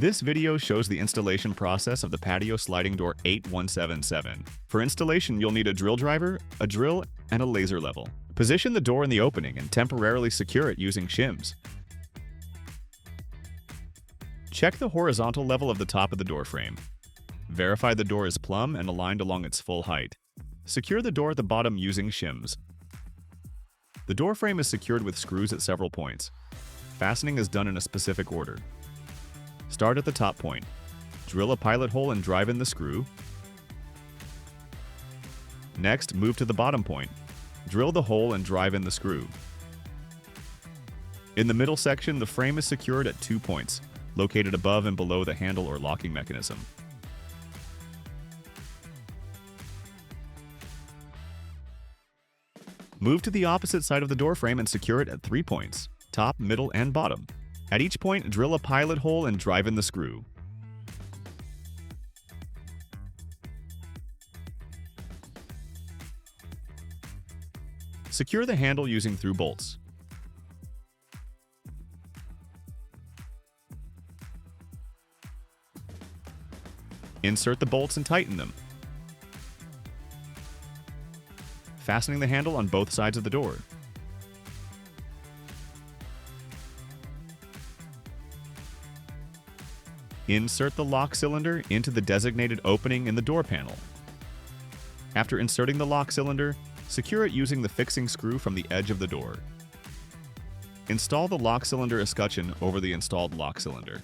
This video shows the installation process of the Patio sliding door 8177. For installation, you'll need a drill driver, a drill, and a laser level. Position the door in the opening and temporarily secure it using shims. Check the horizontal level of the top of the door frame. Verify the door is plumb and aligned along its full height. Secure the door at the bottom using shims. The door frame is secured with screws at several points. Fastening is done in a specific order. Start at the top point. Drill a pilot hole and drive in the screw. Next, move to the bottom point. Drill the hole and drive in the screw. In the middle section, the frame is secured at 2 points, located above and below the handle or locking mechanism. Move to the opposite side of the door frame and secure it at 3 points, top, middle, and bottom. At each point, drill a pilot hole and drive in the screw. Secure the handle using through bolts. Insert the bolts and tighten them, fastening the handle on both sides of the door. Insert the lock cylinder into the designated opening in the door panel. After inserting the lock cylinder, secure it using the fixing screw from the edge of the door. Install the lock cylinder escutcheon over the installed lock cylinder.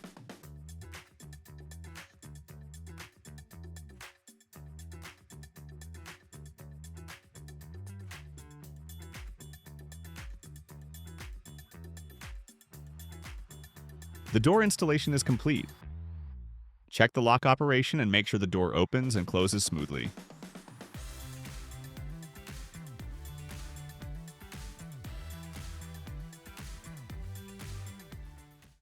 The door installation is complete. Check the lock operation and make sure the door opens and closes smoothly.